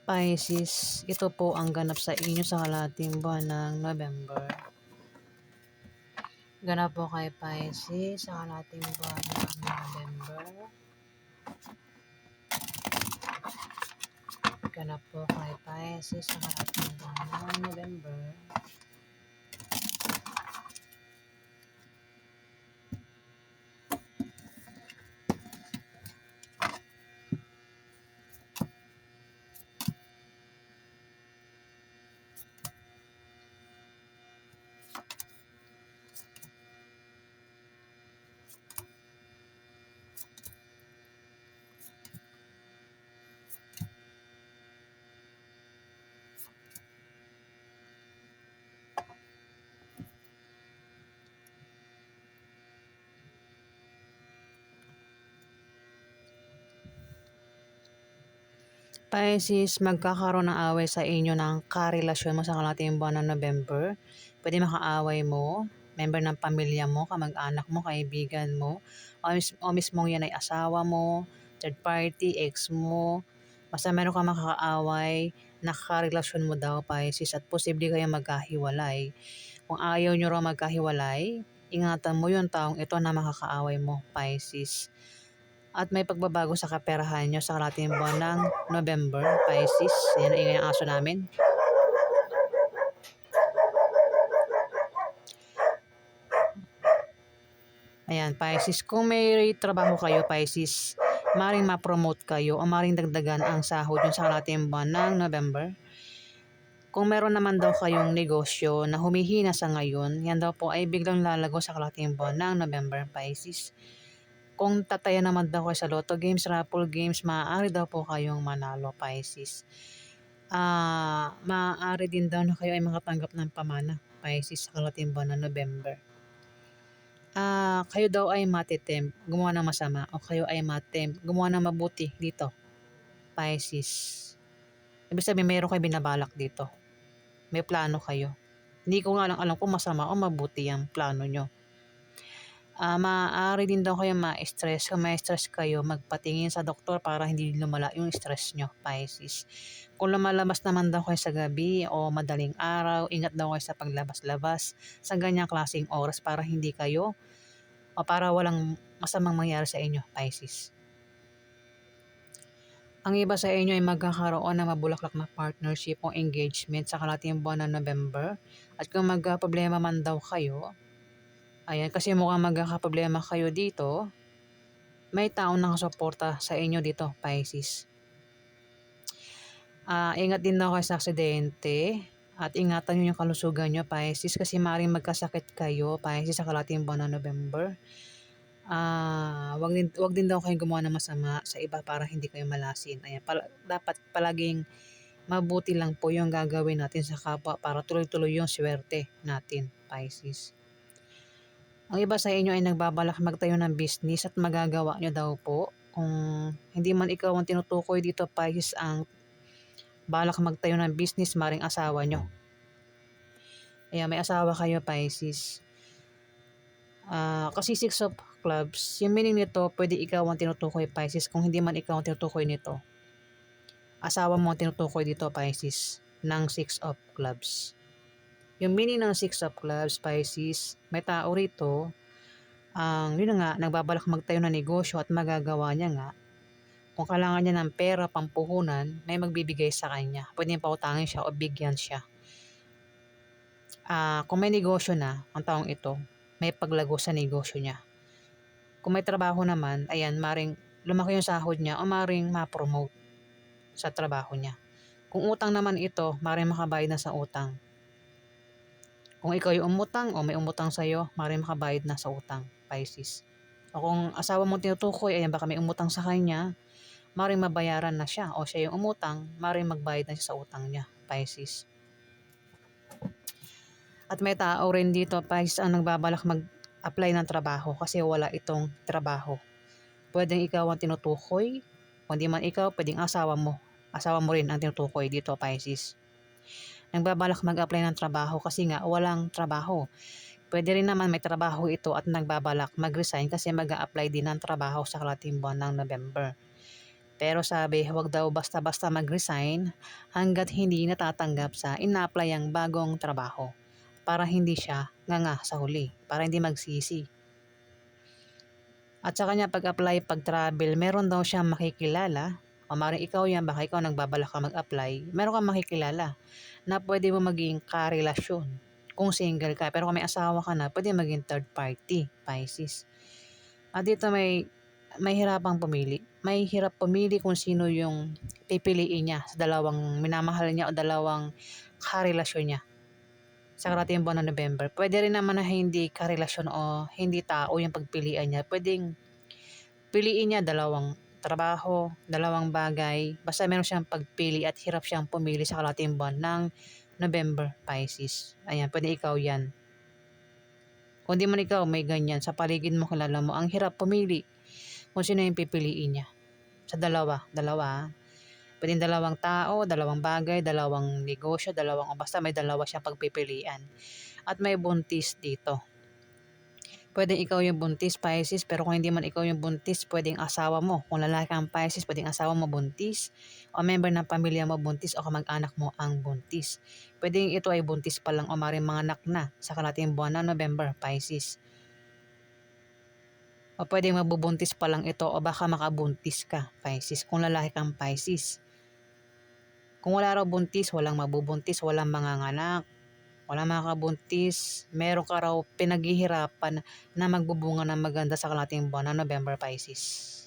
Pisces, ito po ang ganap sa inyo sa kalahating buwan ng November. Ganap po kay Pisces sa kalahating buwan ng November. Ganap po kay Pisces sa kalahating buwan ng November. Pisces, magkakaroon ng away sa inyo ng karelasyon mo sa kalahating buwan ng November. Pwede makaaway mo, member ng pamilya mo, kamag-anak mo, kaibigan mo, o mismong yan ay asawa mo, third party, ex mo. Basta meron kang makakaaway na karelasyon mo daw, Pisces, at posible kayong magkahiwalay. Kung ayaw nyo raw magkahiwalay, ingatan mo yung taong ito na makakaaway mo, Pisces. At may pagbabago sa kaperahan nyo sa kalahating buwan ng November, Pisces. Yan ang ingay ng aso namin. Ayan, Pisces. Kung may trabaho kayo, Pisces, maring ma-promote kayo o maring dagdagan ang sahod yun sa kalahating buwan ng November. Kung meron naman daw kayong negosyo na humihina sa ngayon, yan daw po ay biglang lalago sa kalahating buwan ng November, Pisces. Kung tataya naman daw kayo sa lotto games, raffle games, maaari daw po kayong manalo, Pisces. Maaari din daw na kayo ay makatanggap ng pamana, Pisces, sa kalahating buwan ng November. Kayo daw ay matitempt, gumawa ng masama, o kayo ay matempt, gumawa ng mabuti dito, Pisces. Ibig sabihin, mayroon kayo binabalak dito. May plano kayo. Hindi ko nga lang alam kung masama o mabuti ang plano nyo. Maaari din daw kayo ma-stress. Kung may stress kayo, magpatingin sa doktor para hindi lumala yung stress nyo, Pisces. Kung lumalabas naman daw kayo sa gabi o madaling araw, ingat daw kayo sa paglabas-labas sa ganyang klaseng oras para hindi kayo o para walang masamang mangyari sa inyo, Pisces. Ang iba sa inyo ay magkakaroon ng mabulaklak na partnership o engagement sa kalahating buwan ng November. At kung magka-problema man daw kayo, ayan, kasi mukhang magkakaproblema kayo dito, may taong nakasuporta sa inyo dito, Pisces. Ingat din daw kayo sa aksidente at ingatan nyo yung kalusugan nyo, Pisces, kasi maaaring magkasakit kayo, Pisces, sa kalahating buwan ng November. Wag din daw kayong gumawa ng masama sa iba para hindi kayo malasin. Ayan, dapat palaging mabuti lang po yung gagawin natin sa kapwa para tuloy-tuloy yung swerte natin, Pisces. Ang iba sa inyo ay nagbabalak magtayo ng business at magagawa nyo daw po. Kung hindi man ikaw ang tinutukoy dito, Pisces, ang balak magtayo ng business, maring asawa nyo. Ayan, may asawa kayo, Pisces. Kasi 6 of clubs, yung meaning nito, pwede ikaw ang tinutukoy, Pisces. Kung hindi man ikaw ang tinutukoy nito, asawa mo ang tinutukoy dito, Pisces, ng 6 of clubs. Yung meaning ng 6 of clubs, Pisces, may tao rito, yun nga, nagbabalak magtayo ng negosyo at magagawa niya nga. Kung kailangan niya ng pera, pampuhunan, may magbibigay sa kanya. Pwede niya pautangin siya o bigyan siya. Kung may negosyo na, ang taong ito, may paglago sa negosyo niya. Kung may trabaho naman, ayan, maring lumaki yung sahod niya o maring ma-promote sa trabaho niya. Kung utang naman ito, maring makabayad na sa utang. Kung ikaw yung umutang o may umutang sa'yo, maring makabayad na sa utang, Pisces. O kung asawa mo tinutukoy, ayan, baka may umutang sa kanya, maring mabayaran na siya. O siya yung umutang, maring magbayad na siya sa utang niya, Pisces. At may tao rin dito, Pisces, ang nagbabalak mag-apply ng trabaho kasi wala itong trabaho. Pwedeng ikaw ang tinutukoy, kung di man ikaw, pwedeng asawa mo. Asawa mo rin ang tinutukoy dito, Pisces. Nagbabalak mag-apply ng trabaho kasi nga walang trabaho. Pwede rin naman may trabaho ito at nagbabalak mag-resign kasi mag-a-apply din ng trabaho sa kalahating buwan ng November. Pero sabi, huwag daw basta-basta mag-resign hanggat hindi natatanggap sa ina-apply-ang bagong trabaho para hindi siya nganga sa huli, para hindi magsisi. At sa kanya pag-apply, pag-travel, meron daw siyang makikilala. O maaaring ikaw yan, baka ikaw nagbabalak ka mag-apply, meron kang makikilala na pwede mo maging karelasyon kung single ka. Pero kung may asawa ka na, pwede maging third party, Pisces. At dito may hirapang pumili. May hirap pumili kung sino yung pipiliin niya sa dalawang minamahal niya o dalawang karelasyon niya sa karating buwan ng November. Pwede rin naman na hindi karelasyon o hindi tao yung pagpilian niya. Pwedeng piliin niya dalawang trabaho, dalawang bagay. Basta meron siyang pagpili at hirap siyang pumili sa karating buwan ng November, Pisces. Ayan, pwede ikaw yan. Kung di man ikaw, may ganyan. Sa paligid mo, kilala mo, ang hirap pumili kung sino yung pipiliin niya. Sa dalawa. Pwedeng dalawang tao, dalawang bagay, dalawang negosyo, basta may dalawa siyang pagpipilian. At may buntis dito. Pwedeng ikaw yung buntis, Pisces, pero kung hindi man ikaw yung buntis, pwedeng asawa mo. Kung lalaki ang Pisces, pwedeng asawa mo buntis, o member ng pamilya mo buntis, o kamag-anak mo ang buntis. Pwedeng ito ay buntis pa lang o maring mga anak na sa kalating buwan ng November, Pisces. O pwedeng mabubuntis pa lang ito o baka makabuntis ka, Pisces, kung lalaki kang Pisces. Kung wala raw buntis, walang mabubuntis, walang manganganak, walang makakabuntis, meron ka raw pinaghihirapan na magbubunga ng maganda sa kalating buwan ng November, Pisces.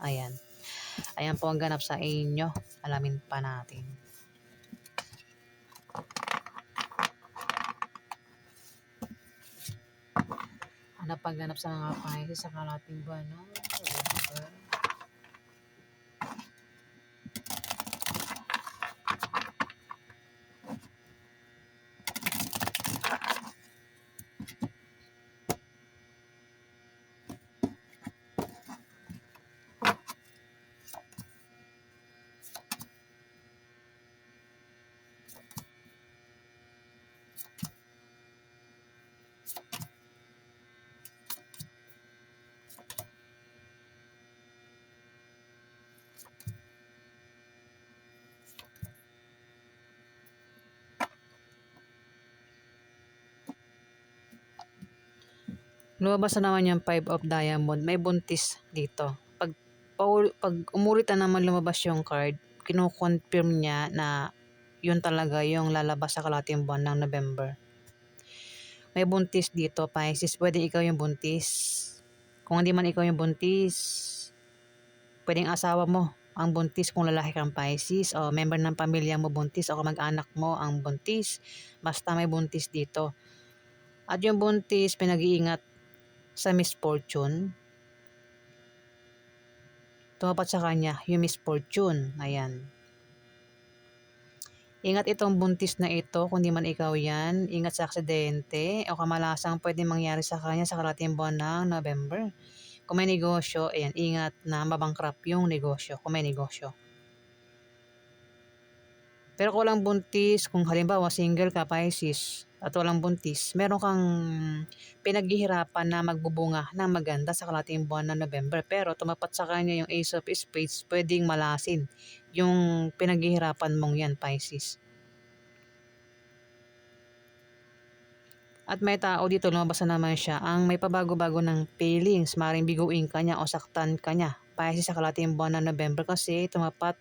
Ayan. Ayan po ang ganap sa inyo. Alamin pa natin. Ano pag ganap sa mga Pisces sa kalating buwan ng November? Lumabas na naman yung 5 of diamond. May buntis dito. Pag umulit na naman lumabas yung card, kino-confirm niya na yun talaga yung lalabas sa kalating buwan ng November. May buntis dito, Pisces. Pwede ikaw yung buntis. Kung hindi man ikaw yung buntis, pwedeng asawa mo ang buntis kung lalaki kang Pisces, o member ng pamilya mo buntis, o kamag-anak mo ang buntis. Basta may buntis dito. At yung buntis, pinag-iingat sa misfortune. Tumapat sa kanya yung misfortune. Ayan. Ingat itong buntis na ito, kung di man ikaw yan. Ingat sa aksidente o kamalasang pwede mangyari sa kanya sa karating buwan ng November. Kung may negosyo, ayan, ingat na mabangkrap yung negosyo kung may negosyo. Pero kung walang buntis, kung halimbawa single ka, Pisces, at walang buntis, meron kang pinaghihirapan na magbubunga ng maganda sa kalating buwan ng November. Pero tumapat sa kanya yung Ace of Spades, pwedeng malasin yung pinaghihirapan mong yan, Pisces. At may tao dito, lumabas na naman siya, ang may pabago-bago ng feelings, maring biguin ka niya o saktan ka niya, Pisces, sa kalating buwan ng November, kasi tumapat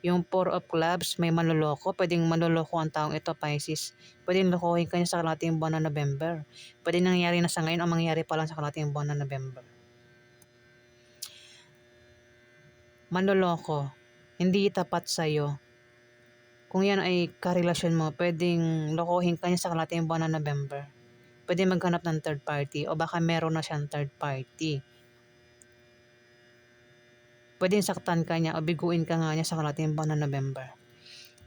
yung 4 of clubs, may manloloko. Pwedeng manloloko ang taong ito, Pisces. Pwedeng lokohin ka niya sa kalating buwan ng November. Pwedeng nangyari na sa ngayon o mangyari pa lang sa kalating buwan ng November. Manloloko, hindi tapat sa'yo. Kung yan ay karelasyon mo, pwedeng lokohin ka niya sa kalating buwan ng November. Pwede maghanap ng third party o baka meron na siyang third party. Pwedeng saktan ka niya o biguin ka nga niya sa kalating buwan ng November.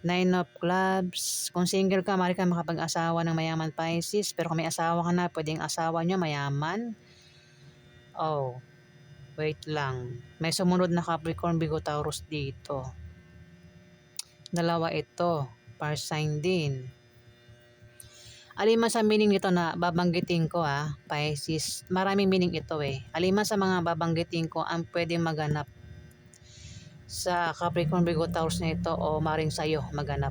9 of clubs. Kung single ka, maaari ka makapag-asawa ng mayaman, Pisces. Pero kung may asawa ka na, pwedeng asawa niya mayaman. Oh, wait lang. May sumunod na Capricorn, Virgo, Taurus dito. Dalawa ito. Fire sign din. Aliman sa meaning nito na babanggitin ko, Pisces, maraming meaning ito eh. Aliman sa mga babanggitin ko ang pwedeng maganap sa Capricorn, Virgo, Taurus na ito o maring sa'yo maganap.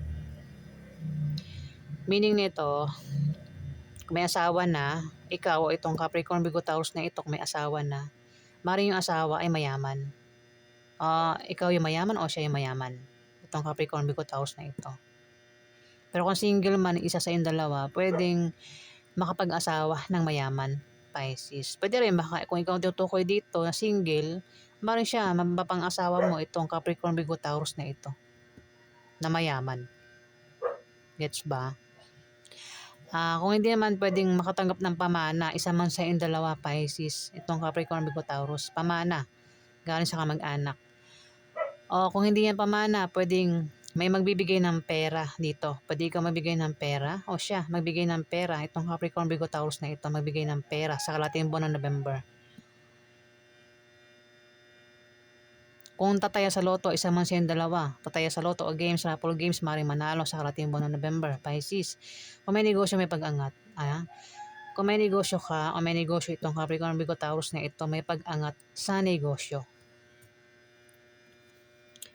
Meaning nito, may asawa na, ikaw o itong Capricorn, Virgo, Taurus na ito, may asawa na, maring yung asawa ay mayaman. Ikaw yung mayaman o siya yung mayaman. Itong Capricorn, Virgo, Taurus na ito. Pero kung single man, isa sa yung dalawa, pwedeng makapag-asawa ng mayaman, Pisces. Pwede rin, kung ikaw tutukoy dito na single, maring siya, mapapang-asawa mo itong Capricorn, Virgo, Taurus na ito, na mayaman. Gets ba? Kung hindi naman pwedeng makatanggap ng pamana, isa man sa yung dalawa, Pisces, itong Capricorn, Virgo, Taurus, pamana, galing sa kamag-anak. O kung hindi yan pamana, pwedeng may magbibigay ng pera dito. Pwede ikaw magbigay ng pera o siya magbigay ng pera. Itong Capricorn, Virgo, Taurus na ito magbigay ng pera sa kalating buwan ng November. Kung tataya sa loto, isa man siyang dalawa. Tataya sa loto o games, raffle games, maring manalo sa kalating buwan ng November, Pisces. Kung may negosyo, may pag-angat. Kung may negosyo ka o may negosyo itong Capricorn, Virgo, Taurus na ito, may pag-angat sa negosyo.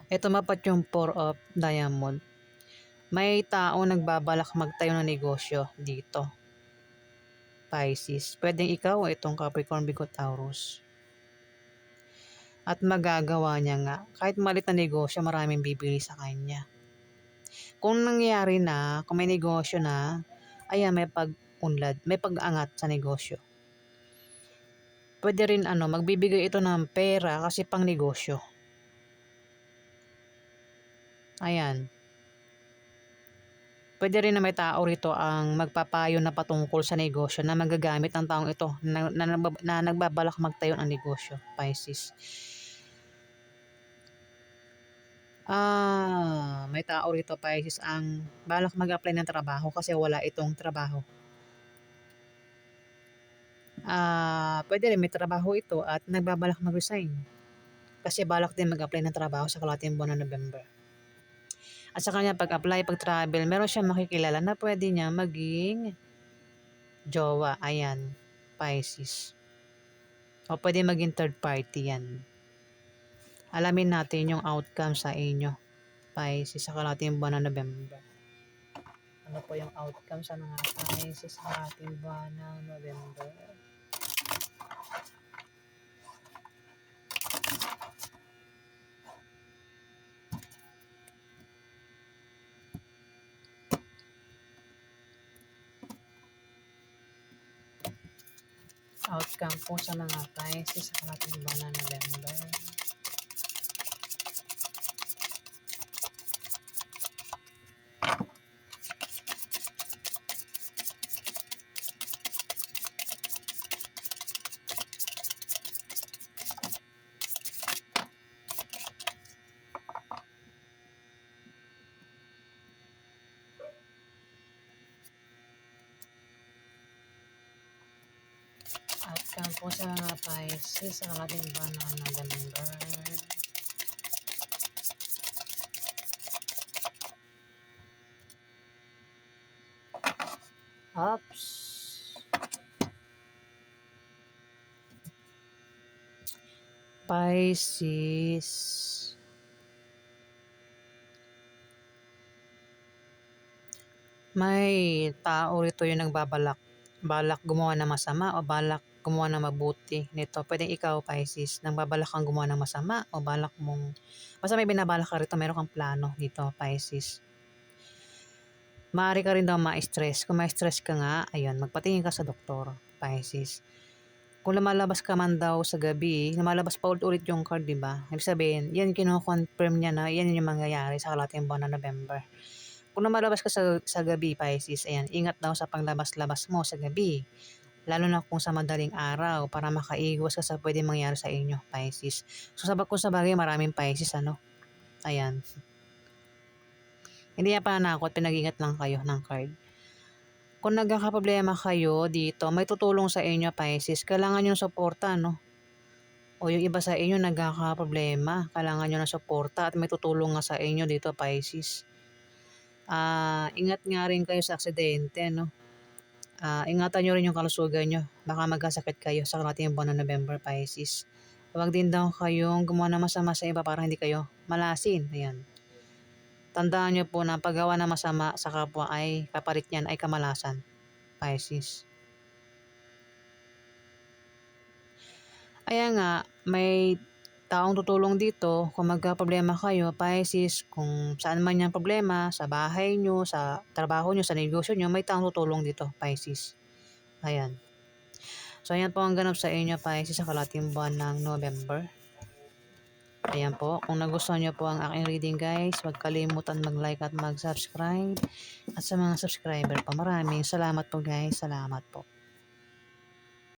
Ito mapat yung Four of Diamond. May tao nagbabalak magtayo ng negosyo dito, Pisces. Pwedeng ikaw o itong Capricorn, Virgo, Taurus. At magagawa niya nga. Kahit maliit na negosyo, maraming bibili sa kanya. Kung nangyayari na, kung may negosyo na, ayan, may pag-unlad, may pag-angat sa negosyo. Pwede rin magbibigay ito ng pera kasi pang negosyo. Ayan. Pwede rin na may tao rito ang magpapayo na patungkol sa negosyo na magagamit ng taong ito na nagbabalak magtayo ng negosyo, Pisces. May tao rito, Pisces, ang balak mag-apply ng trabaho kasi wala itong trabaho. Pwede rin may trabaho ito at nagbabalak mag-resign kasi balak din mag-apply ng trabaho sa kalating buwan ng November. At sa kanya pag-apply, pag-travel, meron siyang makikilala na pwede niya maging jowa. Ayan, Pisces. O pwede maging third party yan. Alamin natin yung outcome sa inyo, Pisces, sa kalating buwan ng November. Ano po yung outcome sa mga Pisces sa kalating buwan ng November? Outcome po sa mga Pisces sa kalating buwan ng November. Outcome po sa mga Pisces sa kalating buwan ng November. Oops. Pisces. May tao rito yung balak gumawa ng masama o balak gumawa ng mabuti nito. Pwedeng ikaw, Pisces, nang babalak kang gumawa ng masama o balak mong, basta may binabalak ka rito, meron kang plano dito, Pisces. Maaari ka rin daw ma-stress. Kung ma-stress ka nga, ayun, magpatingin ka sa doktor, Pisces. Kung lumalabas ka man daw sa gabi, lumalabas pa ulit yung card, di ba? Ibig sabihin, yan kino-confirm niya na yan yung mangyayari sa kalating buwan ng November. Kung lumalabas ka sa gabi, Pisces, ayan, ingat daw sa panglabas-labas mo sa gabi. Lalo na kung sa madaling araw para makaiwas ka sa pwedeng mangyari sa inyo, Pisces. So kung sa bagay, maraming Pisces, Ayan. Hindi yan pananakot, pinag-ingat lang kayo ng card. Kung nagkakaproblema kayo dito, may tutulong sa inyo, Pisces. Kailangan yung suporta, O yung iba sa inyo nagkakaproblema, kailangan nyo ng suporta at may tutulong nga sa inyo dito, Pisces. Ingat nga rin kayo sa aksidente, ingatan nyo rin yung kalusugan nyo. Baka magkasakit kayo sa kalating buwan ng November, Pisces. Huwag din daw kayong gumawa ng masama sa iba para hindi kayo malasin. Ayan. Tandaan niyo po na paggawa ng masama sa kapwa ay kapalit niyan ay kamalasan, Pisces. Ayan nga, may taong tutulong dito kung magkaproblema kayo, Pisces, kung saan man yung problema, sa bahay nyo, sa trabaho nyo, sa negosyo nyo, may taong tutulong dito, Pisces. Ayan. So, ayan po ang ganap sa inyo, Pisces, sa kalating buwan ng November. Ayan po. Kung nagustuhan nyo po ang aking reading, guys, huwag kalimutan mag-like at mag-subscribe. At sa mga subscriber po, maraming salamat po, guys. Salamat po.